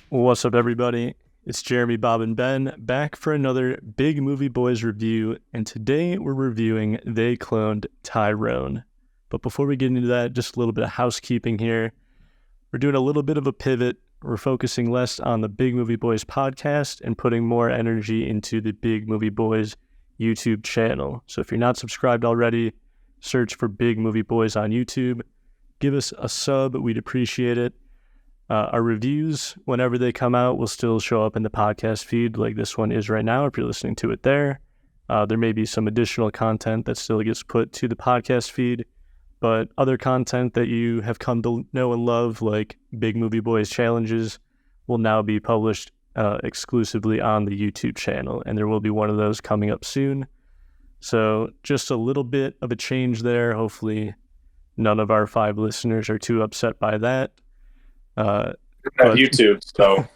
What's up, everybody? It's Jeremy, Bob, and Ben back for another Big Movie Boys review, and today we're reviewing They Cloned Tyrone. But before we get into that, just a little bit of housekeeping here. We're doing a little bit of a pivot. We're focusing less on the Big Movie Boys podcast and putting more energy into the Big Movie Boys YouTube channel. So if you're not subscribed already, search for Big Movie Boys on YouTube. Give us a sub. We'd appreciate it. Our reviews, whenever they come out, will still show up in the podcast feed like this one is right now if you're listening to it there. There may be some additional content that still gets put to the podcast feed, but other content that you have come to know and love, like Big Movie Boys challenges, will now be published exclusively on the YouTube channel, and there will be one of those coming up soon. So just a little bit of a change there. Hopefully none of our 5 listeners are too upset by that. But YouTube, so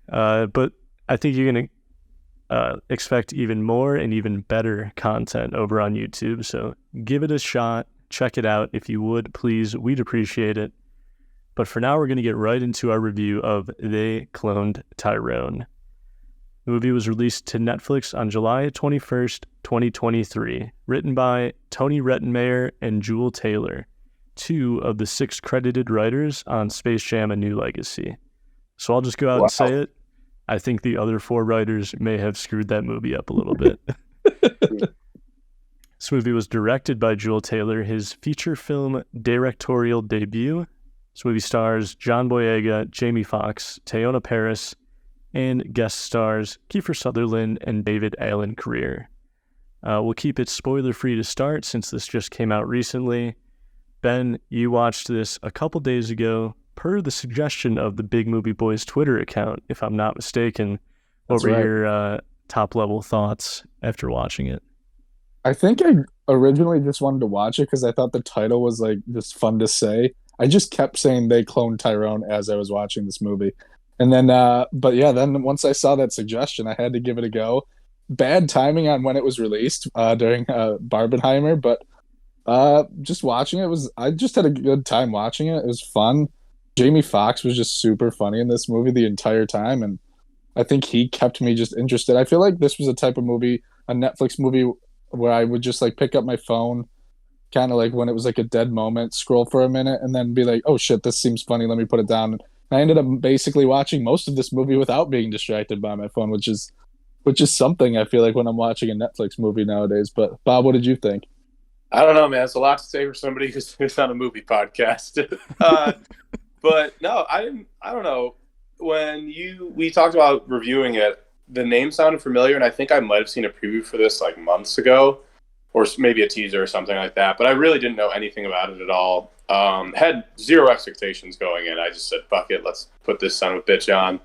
but I think you're gonna expect even more and even better content over on YouTube, so give it a shot, check it out if you would, please. We'd appreciate it. But for now, we're gonna get right into our review of They Cloned Tyrone. The movie was released to Netflix on July 21st, 2023, written by Tony Rettenmaier and Jewel Taylor, 2 of the 6 credited writers on Space Jam: A New Legacy. So I'll just go out and say it. I think the other 4 writers may have screwed that movie up a little bit. This movie was directed by Jewel Taylor, his feature film directorial debut. This movie stars John Boyega, Jamie Foxx, Teyonah Parris, and guest stars Kiefer Sutherland and David Alan Grier. We'll keep it spoiler-free to start since this just came out recently. Ben, you watched this a couple days ago per the suggestion of the Big Movie Boys Twitter account, if I'm not mistaken. What were your top-level thoughts after watching it? I think I originally just wanted to watch it because I thought the title was like just fun to say. I just kept saying They Cloned Tyrone as I was watching this movie. And then, then once I saw that suggestion, I had to give it a go. Bad timing on when it was released during Barbenheimer, but just watching it I just had a good time watching it. It was fun. Jamie Foxx was just super funny in this movie the entire time, and I think he kept me just interested. I feel like this was a type of movie, a Netflix movie, where I would just like pick up my phone, kind of like when it was like a dead moment, scroll for a minute, and then be like, oh shit, this seems funny, let me put it down. And I ended up basically watching most of this movie without being distracted by my phone, which is something I feel like when I'm watching a Netflix movie nowadays. But Bob, what did you think? I don't know, man. It's a lot to say for somebody who's on a movie podcast. But no, I don't know. When we talked about reviewing it, the name sounded familiar, and I think I might have seen a preview for this like months ago, or maybe a teaser or something like that. But I really didn't know anything about it at all. Had 0 expectations going in. I just said, "Fuck it, let's put this son of a bitch on."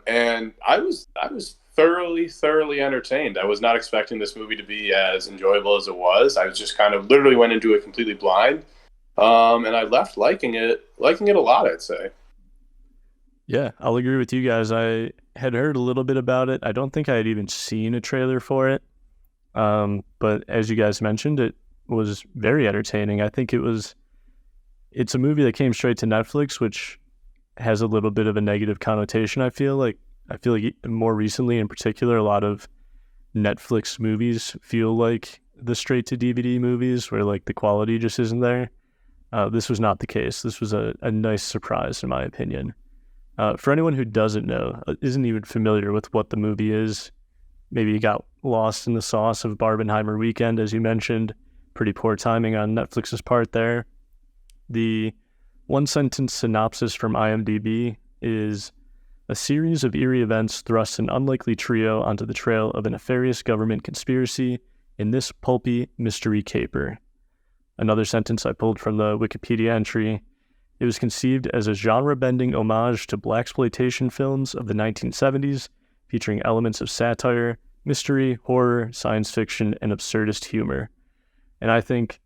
And I was thoroughly entertained. I was not expecting this movie to be as enjoyable as it was. I was just kind of literally went into it completely blind. And I left liking it a lot, I'd say. Yeah, I'll agree with you guys. I had heard a little bit about it. I don't think I had even seen a trailer for it. But as you guys mentioned, it was very entertaining. I think it's a movie that came straight to Netflix, which has a little bit of a negative connotation, I feel like more recently in particular, a lot of Netflix movies feel like the straight to DVD movies where like the quality just isn't there. This was not the case. This was a nice surprise in my opinion. For anyone who doesn't know, isn't even familiar with what the movie is, maybe you got lost in the sauce of Barbenheimer weekend, as you mentioned. Pretty poor timing on Netflix's part there. The one-sentence synopsis from IMDb is: a series of eerie events thrust an unlikely trio onto the trail of a nefarious government conspiracy in this pulpy mystery caper. Another sentence I pulled from the Wikipedia entry: it was conceived as a genre-bending homage to blaxploitation films of the 1970s, featuring elements of satire, mystery, horror, science fiction, and absurdist humor. And I think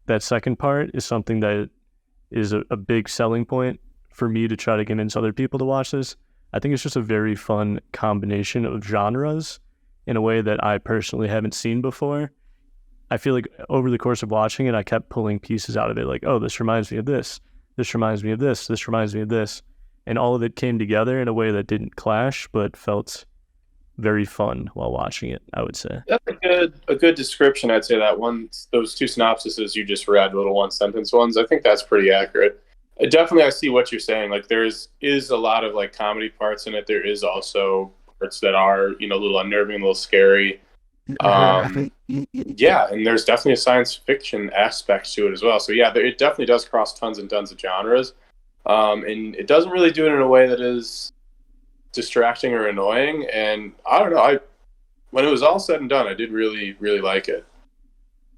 that second part is something that is a big selling point for me to try to convince other people to watch this. I think it's just a very fun combination of genres in a way that I personally haven't seen before. I feel like over the course of watching it, I kept pulling pieces out of it, like, oh, this reminds me of this. This reminds me of this. This reminds me of this. And all of it came together in a way that didn't clash, but felt very fun while watching it, I would say. That's a good description. I'd say that one, those two synopsises you just read, little one sentence ones. I think that's pretty accurate. Definitely, I see what you're saying. Like there is a lot of like comedy parts in it. There is also parts that are a little unnerving, a little scary. Yeah, and there's definitely a science fiction aspect to it as well. So yeah, it definitely does cross tons and tons of genres. And it doesn't really do it in a way that is distracting or annoying. And I don't know, when it was all said and done, I did really, really like it.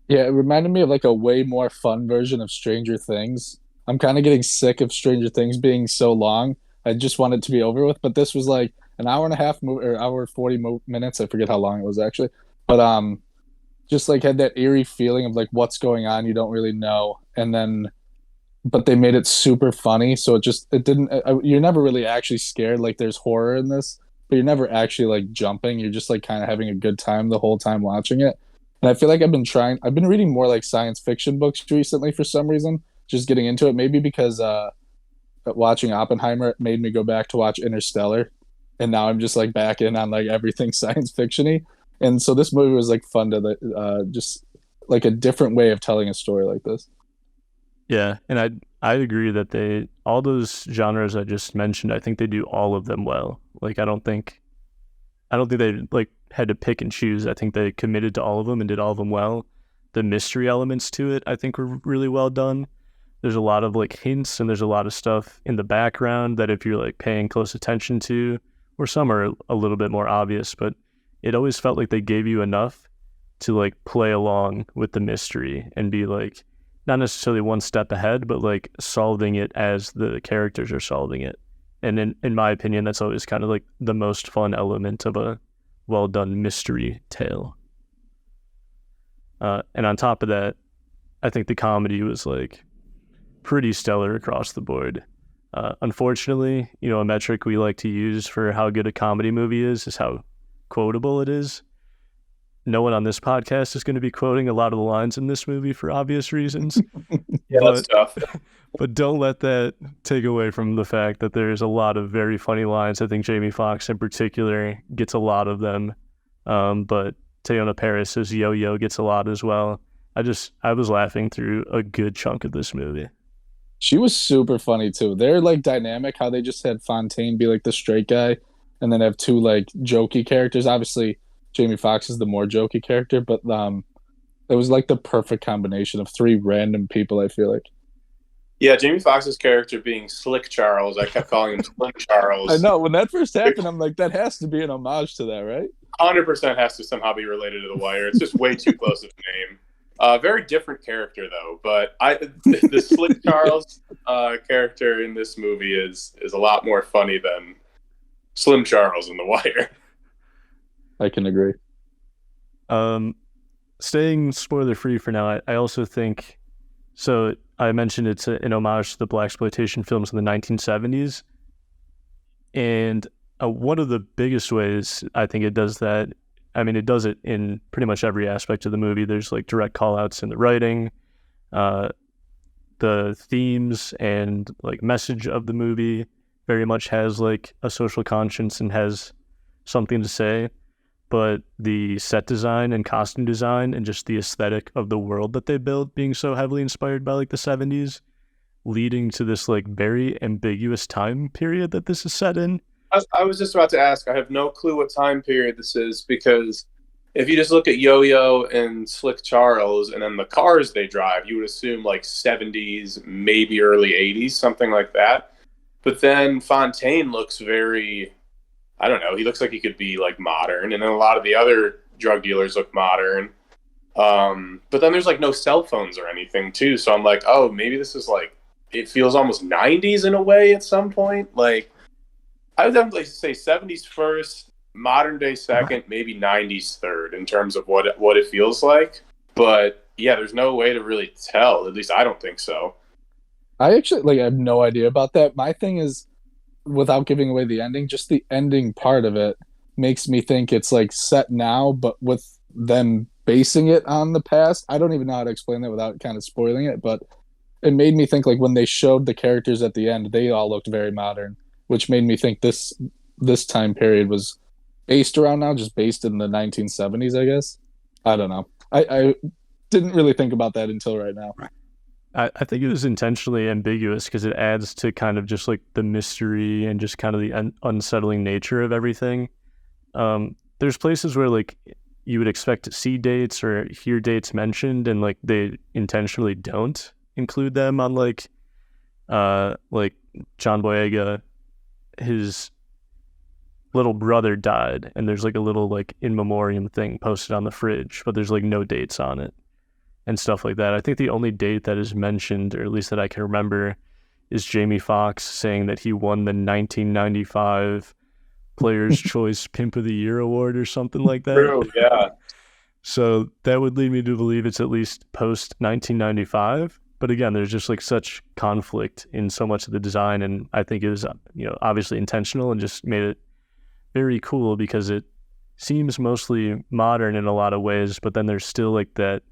Yeah, it reminded me of like a way more fun version of Stranger Things. I'm kind of getting sick of Stranger Things being so long. I just want it to be over with. But this was like an hour and a half or hour 40 minutes. I forget how long it was actually. But just like had that eerie feeling of like what's going on, you don't really know. And then but they made it super funny, so it didn't you're never really actually scared. Like there's horror in this, but you're never actually like jumping. You're just like kind of having a good time the whole time watching it. And I feel like I've been reading more like science fiction books recently for some reason, just getting into it, maybe because watching Oppenheimer made me go back to watch Interstellar, and now I'm just like back in on like everything science fictiony. And so this movie was like fun to just like a different way of telling a story like this. Yeah, and I agree that all those genres I just mentioned, I think they do all of them well. Like I don't think they like had to pick and choose. I think they committed to all of them and did all of them well. The mystery elements to it, I think, were really well done. There's a lot of like hints and there's a lot of stuff in the background that if you're like paying close attention to, or some are a little bit more obvious, but it always felt like they gave you enough to like play along with the mystery and be like, not necessarily one step ahead, but like solving it as the characters are solving it. And in my opinion, that's always kind of like the most fun element of a well done mystery tale. And on top of that, I think the comedy was like pretty stellar across the board. Unfortunately, a metric we like to use for how good a comedy movie is how quotable it is. No one on this podcast is going to be quoting a lot of the lines in this movie for obvious reasons. Yeah, that's tough. But don't let that take away from the fact that there's a lot of very funny lines. I think Jamie Foxx in particular gets a lot of them. But Teyonah Parris's yo-yo gets a lot as well. I was laughing through a good chunk of this movie. She was super funny too. They're like dynamic how they just had Fontaine be like the straight guy and then have two like jokey characters. Obviously Jamie Foxx is the more jokey character, but it was like the perfect combination of three random people, I feel like. Yeah, Jamie Foxx's character being Slick Charles, I kept calling him Slick Charles. I know, when that first happened, I'm like, that has to be an homage to that, right? 100% has to somehow be related to The Wire. It's just way too close of a name. Very different character, though. But the Slick Charles character in this movie is a lot more funny than Slim Charles in The Wire. I can agree. Staying spoiler-free for now, I also think... So I mentioned it's an homage to the blaxploitation films in the 1970s. And one of the biggest ways I think it does that, I mean, it does it in pretty much every aspect of the movie. There's like direct call-outs in the writing, the themes and like message of the movie very much has like a social conscience and has something to say. But the set design and costume design and just the aesthetic of the world that they built being so heavily inspired by like the 70s, leading to this like very ambiguous time period that this is set in. I was just about to ask. I have no clue what time period this is, because if you just look at Yo-Yo and Slick Charles and then the cars they drive, you would assume like 70s, maybe early 80s, something like that. But then Fontaine looks very... I don't know. He looks like he could be like modern, and then a lot of the other drug dealers look modern. But then there's like no cell phones or anything too. So I'm like, oh, maybe this is like, it feels almost 90s in a way at some point. Like, I would definitely say 70s first, modern day second, maybe 90s third in terms of what it feels like. But yeah, there's no way to really tell. At least I don't think so. I actually I have no idea about that. My thing is, without giving away the ending, just the ending part of it makes me think it's like set now, but with them basing it on the past. I don't even know how to explain that without kind of spoiling it, but it made me think like when they showed the characters at the end, they all looked very modern, which made me think this time period was based around now, just based in the 1970s, I guess. I don't know. I didn't really think about that until right now. I think it was intentionally ambiguous because it adds to kind of just like the mystery and just kind of the unsettling nature of everything. There's places where like you would expect to see dates or hear dates mentioned, and like they intentionally don't include them on like John Boyega, his little brother died, and there's like a little like in memoriam thing posted on the fridge, but there's like no dates on it and stuff like that. I think the only date that is mentioned, or at least that I can remember, is Jamie Foxx saying that he won the 1995 Players' Choice Pimp of the Year award or something like that. True, yeah. So that would lead me to believe it's at least post 1995. But again, there's just like such conflict in so much of the design, and I think it was, obviously intentional and just made it very cool because it seems mostly modern in a lot of ways, but then there's still like that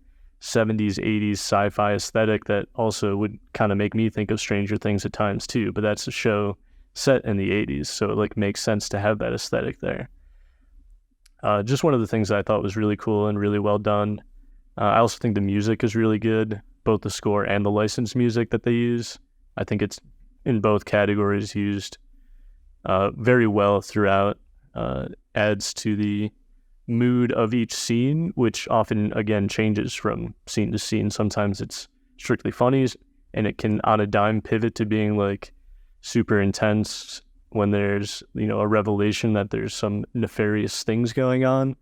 70s, 80s sci-fi aesthetic that also would kind of make me think of Stranger Things at times too, but that's a show set in the 80s, so it like makes sense to have that aesthetic there. Just one of the things that I thought was really cool and really well done. I also think the music is really good, both the score and the licensed music that they use. I think it's in both categories used very well throughout. Adds to the mood of each scene, which often, again, changes from scene to scene. Sometimes it's strictly funny, and it can, on a dime, pivot to being like super intense when there's, a revelation that there's some nefarious things going on.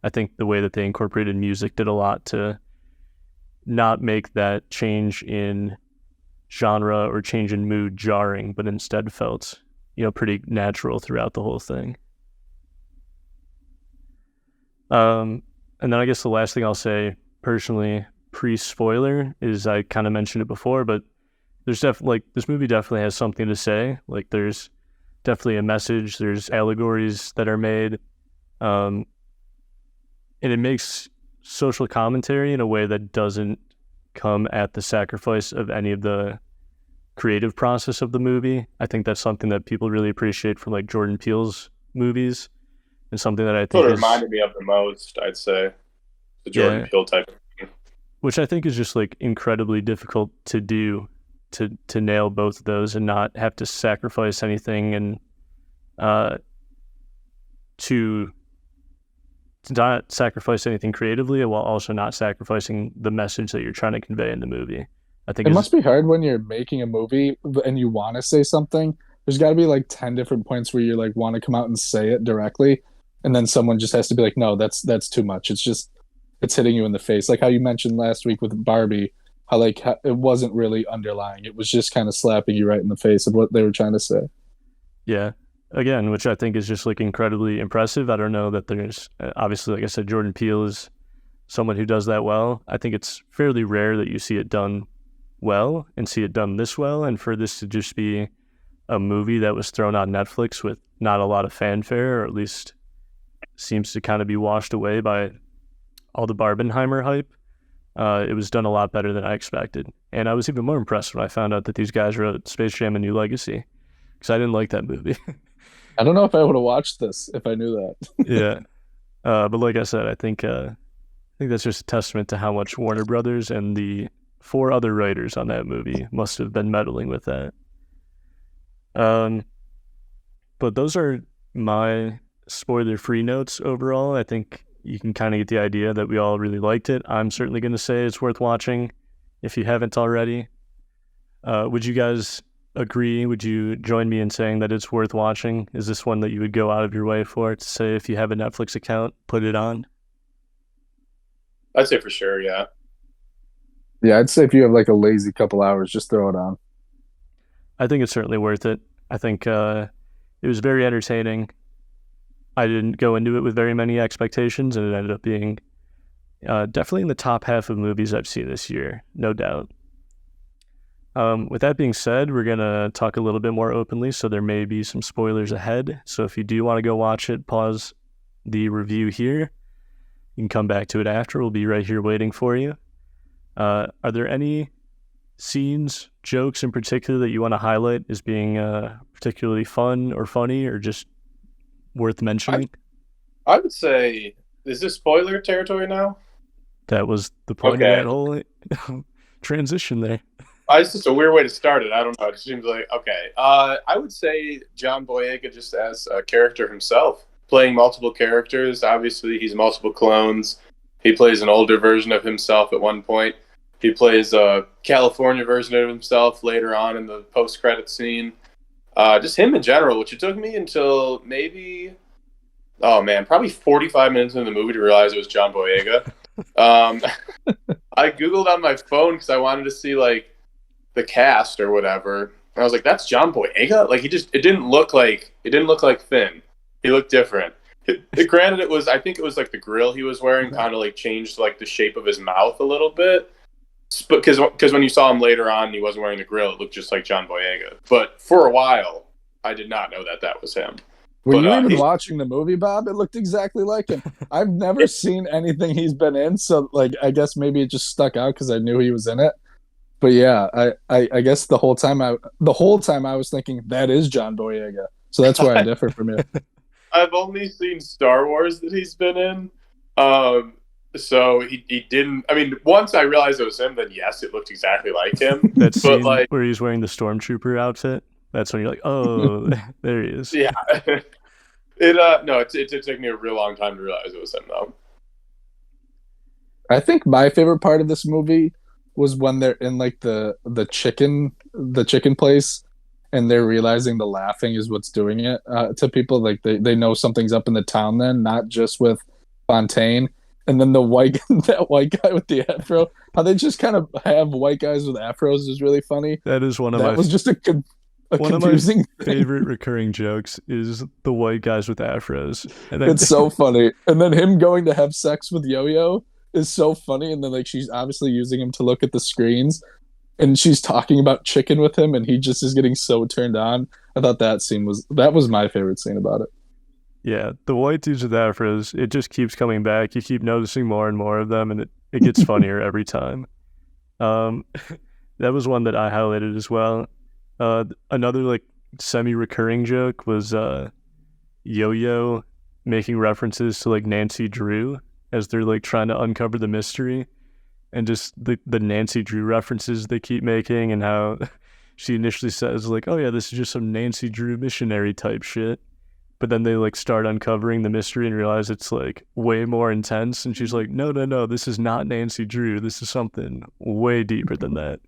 I think the way that they incorporated music did a lot to not make that change in genre or change in mood jarring, but instead felt, pretty natural throughout the whole thing. And then I guess the last thing I'll say personally, pre-spoiler, is I kind of mentioned it before, but there's definitely this movie definitely has something to say. Like there's definitely a message. There's allegories that are made, and it makes social commentary in a way that doesn't come at the sacrifice of any of the creative process of the movie. I think that's something that people really appreciate from like Jordan Peele's movies. And something that I think What reminded me of the most, I'd say, the Jordan Peele type of thing. Which I think is just like incredibly difficult to do, to nail both of those and not have to sacrifice anything, and to not sacrifice anything creatively while also not sacrificing the message that you're trying to convey in the movie. I think it must be hard when you're making a movie and you want to say something. There's got to be like 10 different points where you like want to come out and say it directly. And then someone just has to be like, no, that's too much. It's hitting you in the face. Like how you mentioned last week with Barbie, how it wasn't really underlying. It was just kind of slapping you right in the face of what they were trying to say. Yeah. Again, which I think is just like incredibly impressive. I don't know that there's, obviously, like I said, Jordan Peele is someone who does that well. I think it's fairly rare that you see it done well and see it done this well. And for this to just be a movie that was thrown on Netflix with not a lot of fanfare, or at least seems to kind of be washed away by all the Barbenheimer hype. It was done a lot better than I expected. And I was even more impressed when I found out that these guys wrote Space Jam: A New Legacy, because I didn't like that movie. I don't know if I would have watched this if I knew that. Yeah. But like I said, I think that's just a testament to how much Warner Brothers and the 4 other writers on that movie must have been meddling with that. But those are my spoiler-free notes overall. I think you can kind of get the idea that we all really liked it. I'm certainly going to say it's worth watching if you haven't already. Would you guys agree? Would you join me in saying that it's worth watching? Is this one that you would go out of your way for, to say if you have a Netflix account, put it on? I'd say for sure, yeah. Yeah, I'd say if you have like a lazy couple hours, just throw it on. I think it's certainly worth it. I think it was very entertaining. I didn't go into it with very many expectations, and it ended up being definitely in the top half of movies I've seen this year, no doubt. With that being said, we're going to talk a little bit more openly, so there may be some spoilers ahead. So if you do want to go watch it, pause the review here. You can come back to it after. We'll be right here waiting for you. Are there any scenes, jokes in particular that you want to highlight as being particularly fun or funny or just worth mentioning? I would say, is this spoiler territory now? That was the point of that whole transition there. It's just a weird way to start it. I don't know. It seems like, okay. I would say John Boyega just as a character himself, playing multiple characters. Obviously, he's multiple clones. He plays an older version of himself at one point. He plays a California version of himself later on in the post-credit scene. Just him in general, which it took me until maybe, probably 45 minutes into the movie to realize it was John Boyega. I Googled on my phone because I wanted to see, like, the cast or whatever. And I was like, that's John Boyega? Like, it didn't look like Finn. He looked different. Granted, I think it was like the grill he was wearing kind of like changed like the shape of his mouth a little bit. Because when you saw him later on, he wasn't wearing the grill. It looked just like John Boyega. But for a while, I did not know that was him. Were you even watching the movie, Bob? It looked exactly like him. I've never seen anything he's been in, so like I guess maybe it just stuck out because I knew he was in it. But yeah, I guess the whole time I was thinking that is John Boyega. So that's where I differ from you. I've only seen Star Wars that he's been in. So he didn't. I mean, once I realized it was him, then yes, it looked exactly like him. That scene where he's wearing the stormtrooper outfit. That's when you're like, oh, there he is. Yeah. It took me a real long time to realize it was him, though. I think my favorite part of this movie was when they're in like the chicken place, and they're realizing the laughing is what's doing it to people. Like they know something's up in the town, then not just with Fontaine. And then that white guy with the afro, how they just kind of have white guys with afros is really funny. That is one of confusing my favorite recurring jokes is the white guys with afros. And it's so funny. And then him going to have sex with Yo-Yo is so funny. And then like she's obviously using him to look at the screens, and she's talking about chicken with him, and he just is getting so turned on. I thought that was my favorite scene about it. Yeah, the white dudes with afros, it just keeps coming back. You keep noticing more and more of them, and it gets funnier every time. That was one that I highlighted as well. Another like semi-recurring joke was Yo-Yo making references to like Nancy Drew as they're like trying to uncover the mystery, and just the Nancy Drew references they keep making, and how she initially says like, oh yeah, this is just some Nancy Drew missionary type shit. But then they like start uncovering the mystery and realize it's like way more intense. And she's like, no, this is not Nancy Drew. This is something way deeper than that.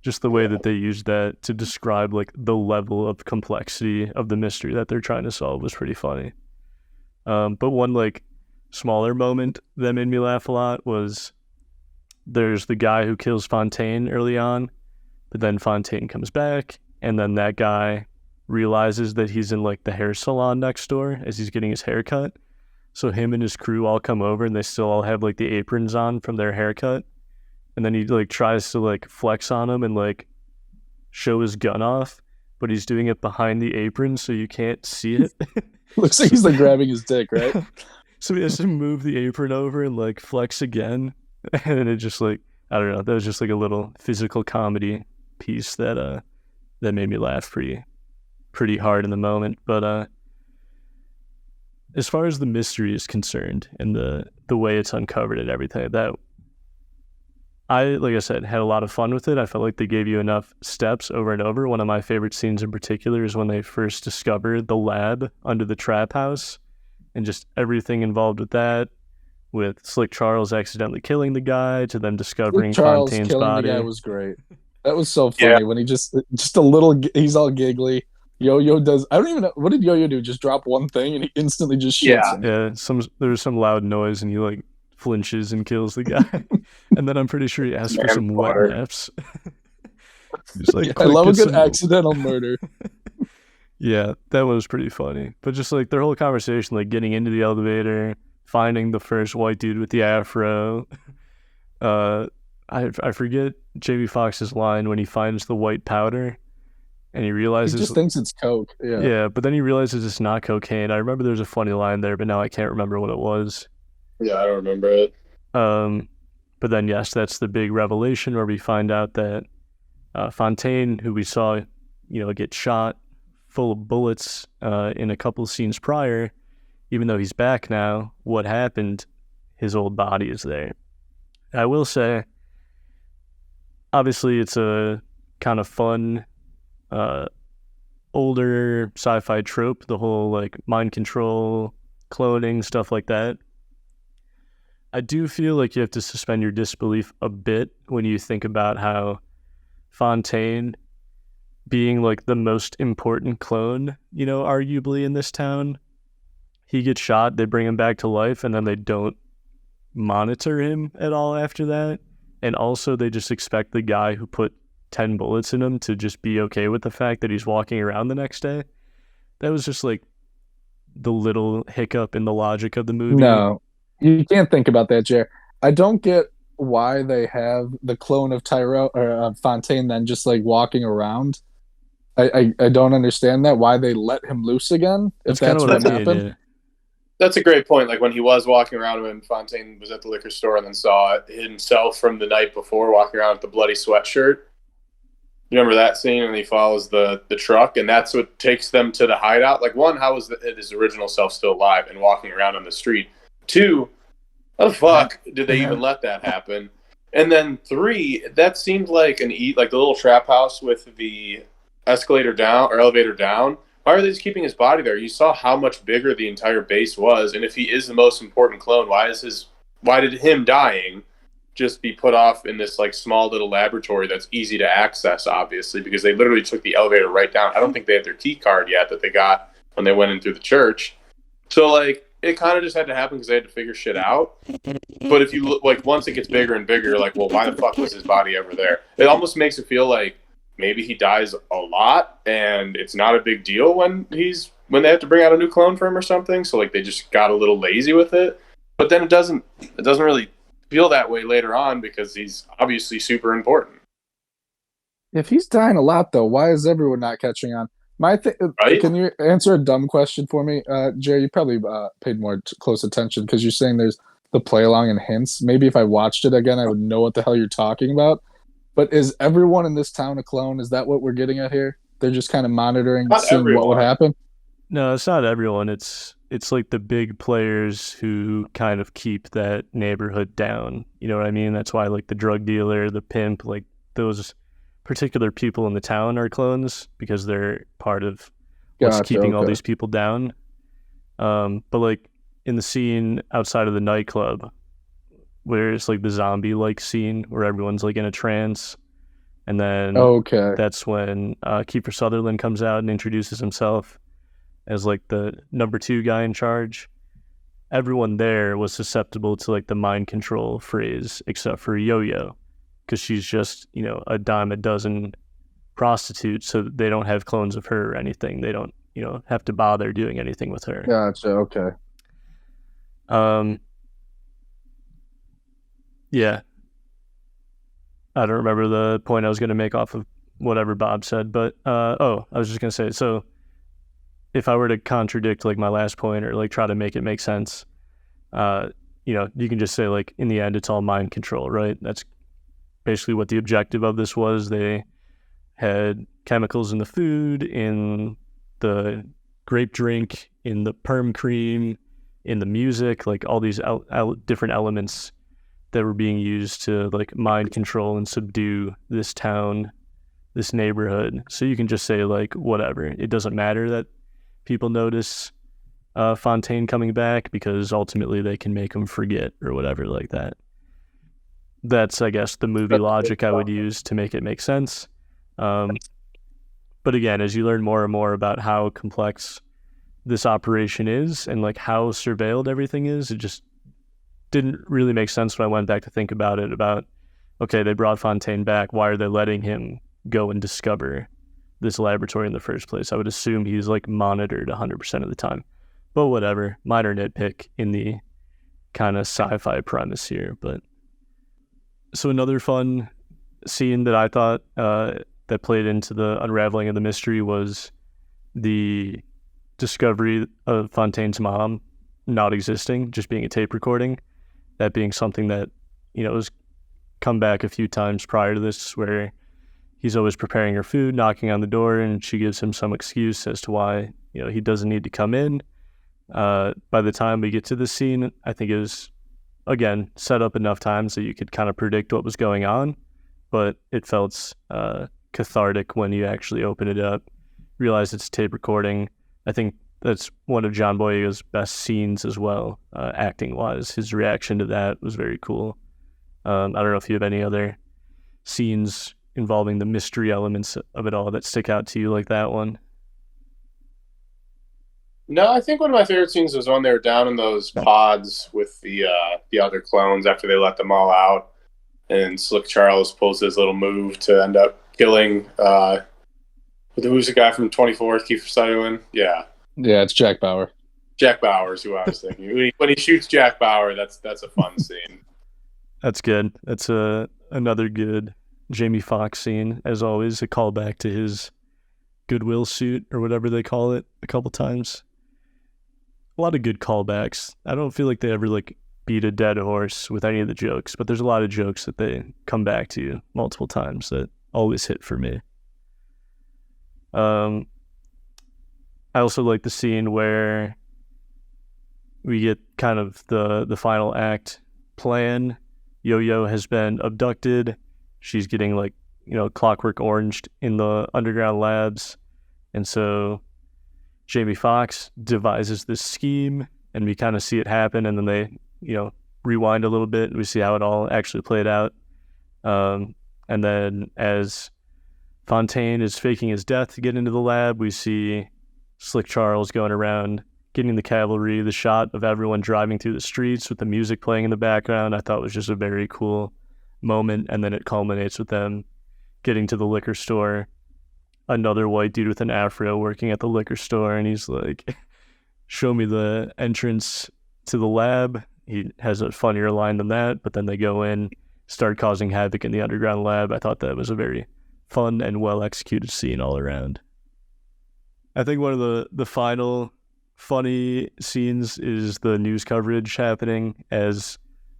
Just the way that they used that to describe like the level of complexity of the mystery that they're trying to solve was pretty funny. But one like smaller moment that made me laugh a lot was there's the guy who kills Fontaine early on, but then Fontaine comes back, and then that guy realizes that he's in like the hair salon next door as he's getting his haircut. So him and his crew all come over, and they still all have like the aprons on from their haircut. And then he like tries to like flex on him and like show his gun off, but he's doing it behind the apron so you can't see it. Looks like he's like grabbing his dick, right? So he has to move the apron over and like flex again. And it just like, I don't know, that was just like a little physical comedy piece that made me laugh pretty hard in the moment. But as far as the mystery is concerned and the way it's uncovered and everything, that like I said, had a lot of fun with it. I felt like they gave you enough steps over and over. One of my favorite scenes in particular is when they first discover the lab under the trap house, and just everything involved with that, with Slick Charles accidentally killing the guy, to them discovering Fontaine's body. The guy was great. That was so funny when he just a little, he's all giggly. Yo-Yo does, I don't even know, what did Yo-Yo do? Just drop one thing and he instantly just shoots him. Yeah, there was some loud noise and he like flinches and kills the guy. And then I'm pretty sure he asked for some wet naps. Like, I love a good accidental murder. Yeah, that was pretty funny. But just like their whole conversation, like getting into the elevator, finding the first white dude with the afro. I forget Jamie Foxx's line when he finds the white powder and he He realizes, just thinks it's coke. Yeah. yeah, but then he realizes it's not cocaine. I remember there's a funny line there, but now I can't remember what it was. Yeah, I don't remember it. But then, yes, that's the big revelation where we find out that Fontaine, who we saw, get shot full of bullets in a couple of scenes prior, even though he's back now, what happened? His old body is there. I will say, obviously, it's a kind of fun, older sci-fi trope, the whole like mind control, cloning, stuff like that. I do feel like you have to suspend your disbelief a bit when you think about how Fontaine being like the most important clone, arguably in this town, he gets shot, they bring him back to life, and then they don't monitor him at all after that. And also they just expect the guy who put 10 bullets in him to just be okay with the fact that he's walking around the next day. That was just like the little hiccup in the logic of the movie. No, you can't think about that, Jer. I don't get why they have the clone of Tyrone or Fontaine then just like walking around. I don't understand that. Why they let him loose again? If That's kind of that's what what I mean. happened. Yeah. That's a great point. Like when he was walking around when Fontaine was at the liquor store and then saw himself from the night before walking around with the bloody sweatshirt. You remember that scene? And he follows the truck, and that's what takes them to the hideout. Like, one, how is his original self still alive and walking around on the street? Two, how the fuck did they even let that happen? And then three, that seemed like like the little trap house with the escalator down or elevator down. Why are they just keeping his body there? You saw how much bigger the entire base was, and if he is the most important clone, why did him dying just be put off in this like small little laboratory that's easy to access, obviously, because they literally took the elevator right down. I don't think they had their key card yet that they got when they went in through the church. So like it kind of just had to happen because they had to figure shit out. But if you look, like, once it gets bigger and bigger, you're like, well, why the fuck was his body ever there? It almost makes it feel like maybe he dies a lot and it's not a big deal when they have to bring out a new clone for him or something. So like they just got a little lazy with it. But then it doesn't really feel that way later on because he's obviously super important. If he's dying a lot, though, why is everyone not catching on? Right? Can you answer a dumb question for me, Jerry? You probably paid more close attention because you're saying there's the play along and hints. Maybe if I watched it again, I would know what the hell you're talking about. But is everyone in this town a clone? Is that what we're getting at here? They're just kind of monitoring, Not seeing everyone. what would happen. No, it's not everyone. It's like the big players who kind of keep that neighborhood down. You know what I mean? That's why like the drug dealer, the pimp, like those particular people in the town are clones because they're part of what's keeping all these people down. But like in the scene outside of the nightclub, where it's like the zombie-like scene where everyone's like in a trance, and then that's when Kiefer Sutherland comes out and introduces himself as like the number 2 guy in charge. Everyone there was susceptible to like the mind control phrase except for Yo-Yo, because she's just, a dime a dozen prostitute, so they don't have clones of her or anything. They don't, have to bother doing anything with her. Gotcha, okay. Yeah. I don't remember the point I was going to make off of whatever Bob said, but, I was just going to say, so if I were to contradict like my last point or like try to make it make sense, you can just say like in the end it's all mind control, right? That's basically what the objective of this was. They had chemicals in the food, in the grape drink, in the perm cream, in the music, like all these different elements that were being used to like mind control and subdue this town, this neighborhood. So you can just say like whatever. It doesn't matter that people notice Fontaine coming back because ultimately they can make him forget or whatever like that. That's, I guess, the movie logic I would use to make it make sense. But again, as you learn more and more about how complex this operation is and like how surveilled everything is, it just didn't really make sense when I went back to think about it, about, okay, they brought Fontaine back. Why are they letting him go and discover this laboratory in the first place? I would assume he's like monitored 100% of the time. But whatever, minor nitpick in the kind of sci-fi premise here. But so another fun scene that I thought that played into the unraveling of the mystery was the discovery of Fontaine's mom not existing, just being a tape recording. That being something that, was come back a few times prior to this, where he's always preparing her food, knocking on the door, and she gives him some excuse as to why, he doesn't need to come in. By the time we get to this scene, I think it was, again, set up enough times that you could kind of predict what was going on, but it felt cathartic when you actually open it up, realize it's tape recording. I think that's one of John Boyega's best scenes as well, acting-wise. His reaction to that was very cool. I don't know if you have any other scenes involving the mystery elements of it all that stick out to you like that one. No, I think one of my favorite scenes was when they were down in those pods with the other clones after they let them all out, and Slick Charles pulls his little move to end up killing who's the guy from 24th, Kiefer Sutherland? Yeah, it's Jack Bauer. Jack Bauer is who I was thinking. When he shoots Jack Bauer, that's a fun scene. That's good. That's another good Jamie Foxx scene, as always, a callback to his Goodwill suit or whatever they call it a couple times. A lot of good callbacks. I don't feel like they ever beat a dead horse with any of the jokes, but there's a lot of jokes that they come back to multiple times that always hit for me. I also like the scene where we get kind of the final act plan. Yo-Yo has been abducted. She's getting clockwork oranged in the underground labs. And so Jamie Foxx devises this scheme, and we kind of see it happen, and then they, rewind a little bit, and we see how it all actually played out. And then as Fontaine is faking his death to get into the lab, we see Slick Charles going around getting the cavalry. The shot of everyone driving through the streets with the music playing in the background, I thought was just a very cool moment. And then it culminates with them getting to the liquor store. Another white dude with an afro working at the liquor store, and he's like, show me the entrance to the lab. He has a funnier line than that, but then they go in, start causing havoc in the underground lab. I thought that was a very fun and well-executed scene all around. I think one of the final funny scenes is the news coverage happening as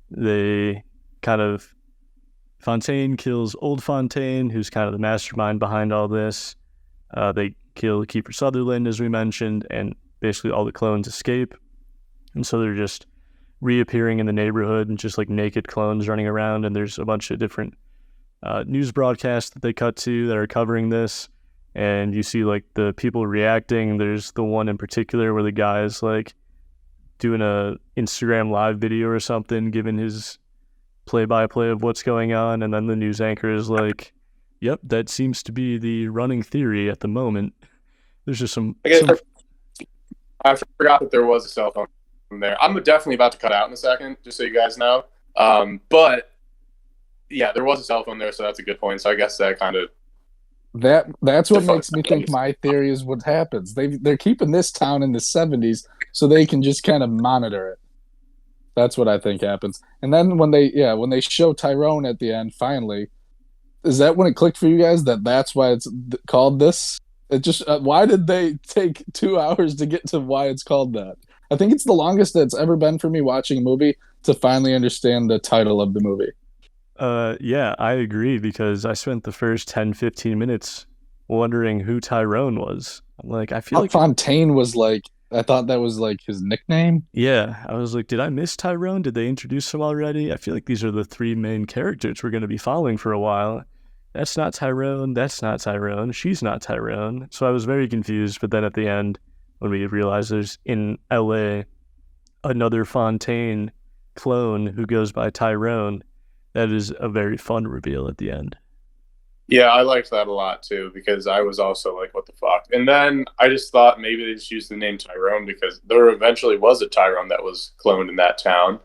they kind of... Fontaine kills old Fontaine, who's kind of the mastermind behind all this. They kill Kiefer Sutherland, as we mentioned, and basically all the clones escape. And so they're just reappearing in the neighborhood and just naked clones running around. And there's a bunch of different news broadcasts that they cut to that are covering this. And you see the people reacting. There's the one in particular where the guy is doing a Instagram live video or something, giving his play-by-play of what's going on, and then the news anchor is like, yep, that seems to be the running theory at the moment. There's just I forgot that there was a cell phone there. I'm definitely about to cut out in a second, just so you guys know. But yeah, there was a cell phone there, so that's a good point. So I guess that kind of... That's what makes me think my theory is what happens. They're keeping this town in the 70s so they can just kind of monitor it. That's what I think happens. And then when they show Tyrone at the end, finally, is that when it clicked for you guys that that's why it's called this? It just why did they take 2 hours to get to why it's called that? I think it's the longest that's ever been for me watching a movie to finally understand the title of the movie. Yeah, I agree, because I spent the first 10, 15 minutes wondering who Tyrone was. I feel Fontaine was I thought that was his nickname. Yeah, I was like, did I miss Tyrone? Did they introduce him already? I feel like these are the three main characters we're going to be following for a while. That's not Tyrone. That's not Tyrone. She's not Tyrone. So I was very confused. But then at the end, when we realized there's in LA another Fontaine clone who goes by Tyrone, that is a very fun reveal at the end. Yeah, I liked that a lot too, because I was also like, what the fuck? And then I just thought maybe they just used the name Tyrone because there eventually was a Tyrone that was cloned in that town.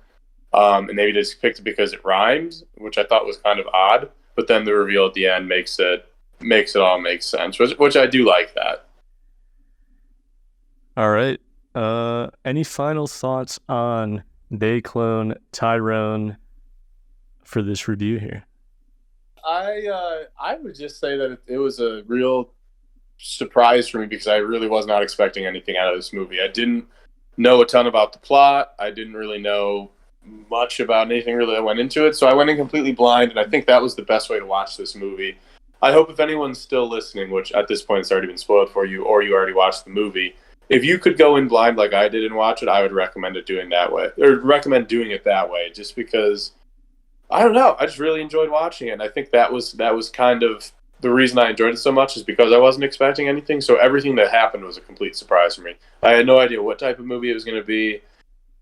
And maybe they just picked it because it rhymed, which I thought was kind of odd. But then the reveal at the end makes it all make sense, which I do like that. All right. Any final thoughts on They Cloned Tyrone for this review here? I would just say that it was a real surprise for me because I really was not expecting anything out of this movie. I didn't know a ton about the plot. I didn't really know much about anything really that went into it, so I went in completely blind, and I think that was the best way to watch this movie. I hope if anyone's still listening, which at this point it's already been spoiled for you, or you already watched the movie, if you could go in blind like I did and watch it, I would recommend it doing that way, or recommend doing it that way, just because I don't know, I just really enjoyed watching it, and I think that was kind of the reason I enjoyed it so much is because I wasn't expecting anything. So everything that happened was a complete surprise for me. I had no idea what type of movie it was going to be.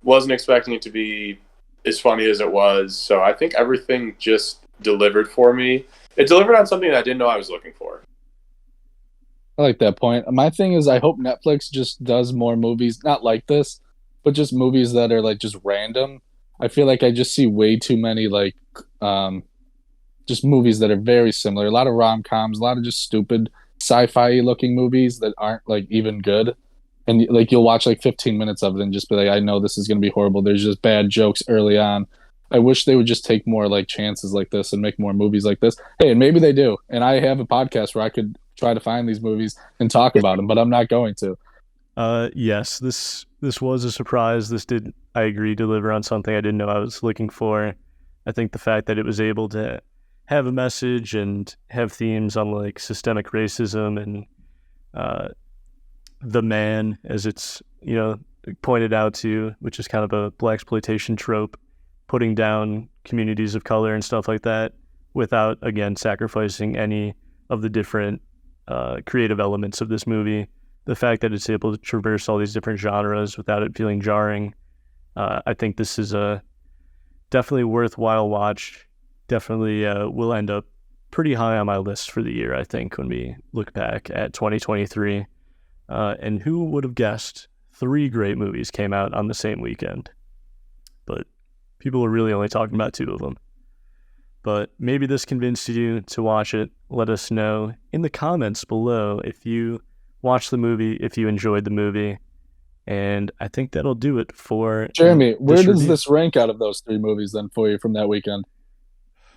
Wasn't expecting it to be as funny as it was. So I think everything just delivered for me. It delivered on something that I didn't know I was looking for. I like that point. My thing is, I hope Netflix just does more movies, not like this, but just movies that are like just random. I feel like I just see way too many like just movies that are very similar. A lot of rom-coms, a lot of just stupid sci-fi looking movies that aren't like even good. And like you'll watch like 15 minutes of it and just be like, I know this is going to be horrible. There's just bad jokes early on. I wish they would just take more like chances like this and make more movies like this. Hey, and maybe they do. And I have a podcast where I could try to find these movies and talk about them, but I'm not going to. Yes, this was a surprise. This did, I agree, deliver on something I didn't know I was looking for. I think the fact that it was able to have a message and have themes on like systemic racism and the man, as it's pointed out to, which is kind of a blaxploitation trope, putting down communities of color and stuff like that without again sacrificing any of the different creative elements of this movie. The fact that it's able to traverse all these different genres without it feeling jarring, I think this is a definitely worthwhile watch. Definitely will end up pretty high on my list for the year, I think, when we look back at 2023. And who would have guessed 3 great movies came out on the same weekend? But people are really only talking about 2 of them. But maybe this convinced you to watch it. Let us know in the comments below if you watched the movie, if you enjoyed the movie. And I think that'll do it for Jeremy. Where does review. this rank out of those 3 movies then for you from that weekend?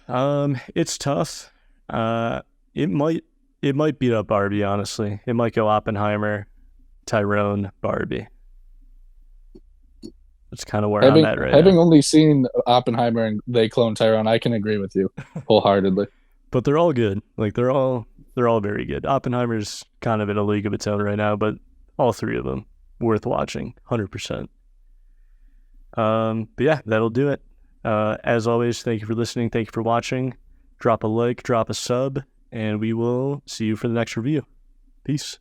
It's tough. It might beat up Barbie, honestly. It might go Oppenheimer, Tyrone, Barbie. That's kind of where I'm at right having now. only seen Oppenheimer and They Cloned Tyrone, I can agree with you wholeheartedly. But they're all good. Like they're all very good. Oppenheimer's kind of in a league of its own right now, but all 3 of them worth watching, 100%. But yeah, that'll do it. As always, thank you for listening. Thank you for watching. Drop a like, drop a sub, and we will see you for the next review. Peace.